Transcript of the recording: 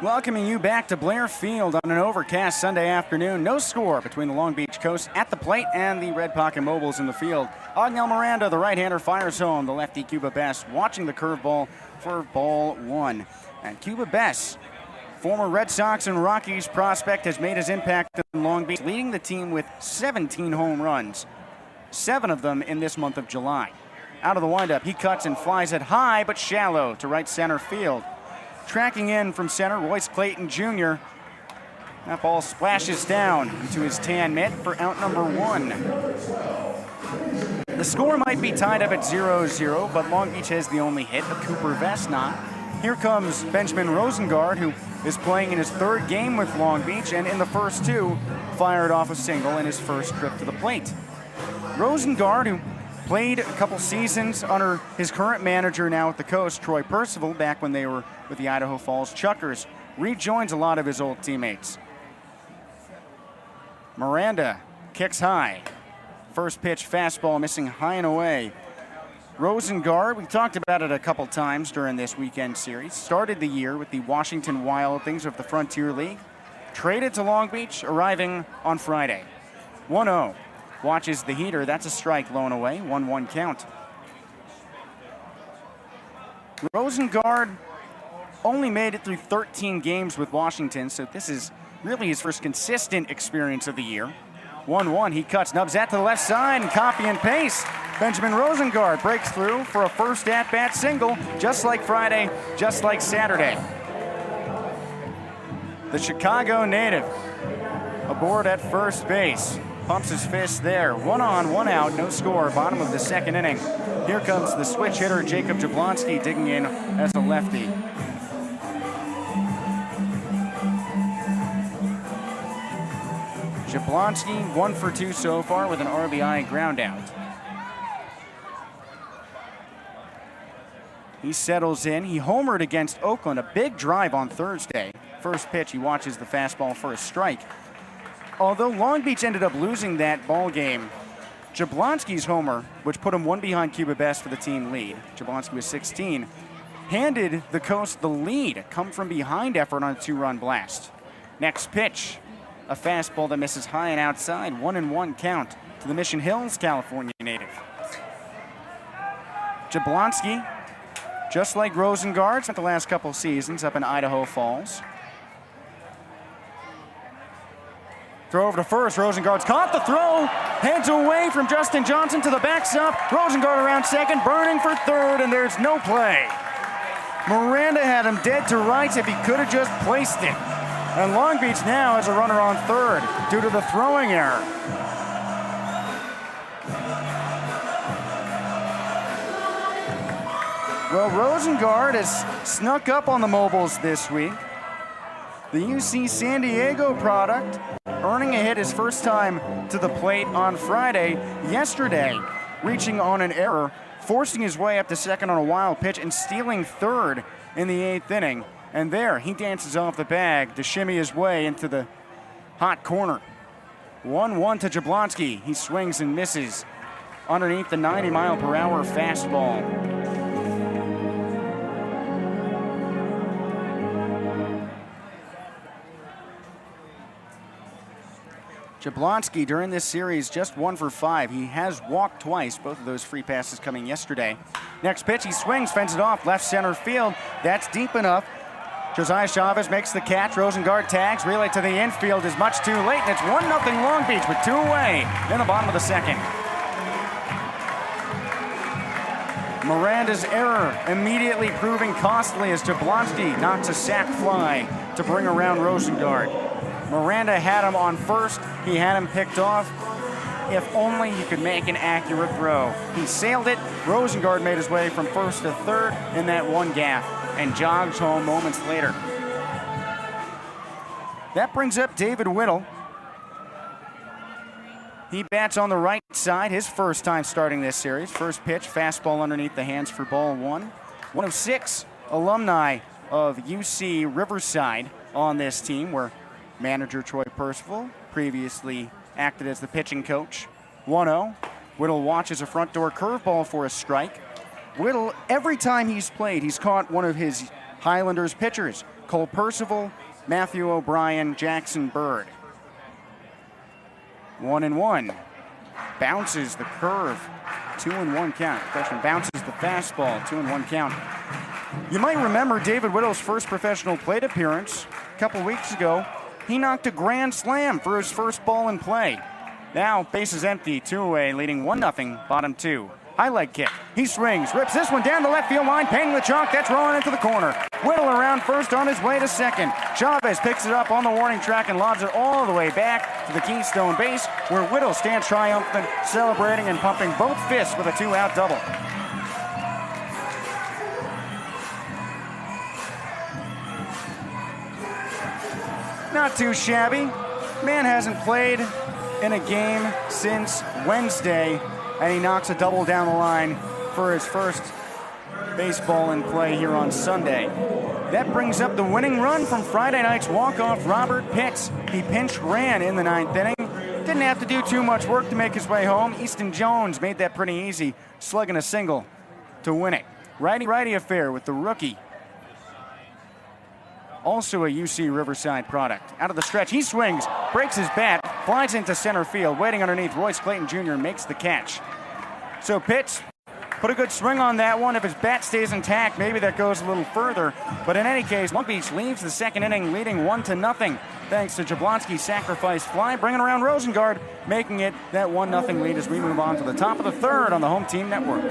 Welcoming you back to Blair Field on an overcast Sunday afternoon. No score between the Long Beach Coast at the plate and the Red Pocket Mobiles in the field. Ognell Miranda, the right-hander, fires home. The lefty Cuba Bess watching the curveball for ball one. And Cuba Bess, former Red Sox and Rockies prospect, has made his impact in Long Beach, leading the team with 17 home runs, 7 of them in this month of July. Out of the windup, he cuts and flies it high but shallow to right center field. Tracking in from center, Royce Clayton Jr. That ball splashes down into his tan mitt for out number 1. The score might be tied up at 0-0, but Long Beach has the only hit, but Cooper Vest not. Here comes Benjamin Rosengard, who is playing in his 3rd game with Long Beach, and in the first 2, fired off a single in his first trip to the plate. Rosengard, who played a couple seasons under his current manager now at the Coast, Troy Percival, back when they were with the Idaho Falls Chuckers, rejoins a lot of his old teammates. Miranda kicks high. First pitch fastball missing high and away. Rosengard, we talked about it a couple times during this weekend series, started the year with the Washington Wild Things of the Frontier League, traded to Long Beach, arriving on Friday. 1-0. Watches the heater. That's a strike blown away. 1-1 count. Rosengard only made it through 13 games with Washington, so this is really his first consistent experience of the year. 1-1. He cuts, nubs that to the left side, and copy and paste. Benjamin Rosengard breaks through for a first at-bat single, just like Friday, just like Saturday. The Chicago native aboard at first base. Pumps his fist there. 1 on, 1 out, no score. Bottom of the 2nd inning. Here comes the switch hitter, Jacob Jablonski, digging in as a lefty. Jablonski 1 for 2 so far with an RBI ground out. He settles in. He homered against Oakland, a big drive on Thursday. First pitch, he watches the fastball for a strike. Although Long Beach ended up losing that ball game, Jablonski's homer, which put him 1 behind Cuba Bess for the team lead, Jablonski was 16, handed the Coast the lead, come from behind effort on a 2-run blast. Next pitch, a fastball that misses high and outside, 1-1 count to the Mission Hills, California native. Jablonski, just like Rosengard, spent the last couple seasons up in Idaho Falls. Throw over to first. Rosengard's caught the throw. Heads away from Justin Johnson to the backstop. Rosengard around second, burning for third, and there's no play. Miranda had him dead to rights if he could have just placed it. And Long Beach now has a runner on third due to the throwing error. Well, Rosengard has snuck up on the Mobiles this week. The UC San Diego product, earning a hit his first time to the plate on Friday. Yesterday, reaching on an error, forcing his way up to second on a wild pitch and stealing third in the 8th inning. And there, he dances off the bag to shimmy his way into the hot corner. 1-1 to Jablonski. He swings and misses underneath the 90-mile-per-hour fastball. Jablonski during this series just 1 for 5. He has walked twice, both of those free passes coming yesterday. Next pitch, he swings, fends it off, left center field. That's deep enough. Josiah Chavez makes the catch. Rosengard tags, relay to the infield is much too late, and it's 1-0 Long Beach with 2 away in the bottom of the 2nd. Miranda's error immediately proving costly as Jablonski knocks a sac fly to bring around Rosengard. Miranda had him on first. He had him picked off. If only he could make an accurate throw. He sailed it. Rosengard made his way from first to third in that one gaff and jogs home moments later. That brings up David Whittle. He bats on the right side, his first time starting this series. First pitch, fastball underneath the hands for ball 1. One of 6 alumni of UC Riverside on this team, where manager Troy Percival previously acted as the pitching coach. 1-0. Whittle watches a front door curveball for a strike. Whittle, every time he's played, he's caught one of his Highlanders pitchers. Cole Percival, Matthew O'Brien, Jackson Bird. 1-1. Bounces the curve. 2-1 count. Freshman bounces the fastball. 2-1 count. You might remember David Whittle's first professional plate appearance a couple weeks ago. He knocked a grand slam for his first ball in play. Now, bases empty, 2 away, leading 1-0, bottom 2. Highlight kick. He swings, rips this one down the left field line, painting the chalk. That's rolling into the corner. Whittle around first on his way to second. Chavez picks it up on the warning track and lobs it all the way back to the Keystone base, where Whittle stands triumphant, celebrating and pumping both fists with a 2-out double. Not too shabby. Man hasn't played in a game since Wednesday, and he knocks a double down the line for his first baseball in play here on Sunday. That brings up the winning run from Friday night's walk-off Robert Pitts. He pinch ran in the 9th inning. Didn't have to do too much work to make his way home. Easton Jones made that pretty easy, slugging a single to win it. Righty-righty affair with the rookie. Also a UC Riverside product. Out of the stretch, he swings, breaks his bat, flies into center field. Waiting underneath, Royce Clayton Jr. makes the catch. So Pitts put a good swing on that one. If his bat stays intact, maybe that goes a little further. But in any case, Long Beach leaves the second inning leading 1-0, thanks to Jablonski's sacrifice fly, bringing around Rosengard, making it that 1-0 lead as we move on to the top of the third on the Home Team Network.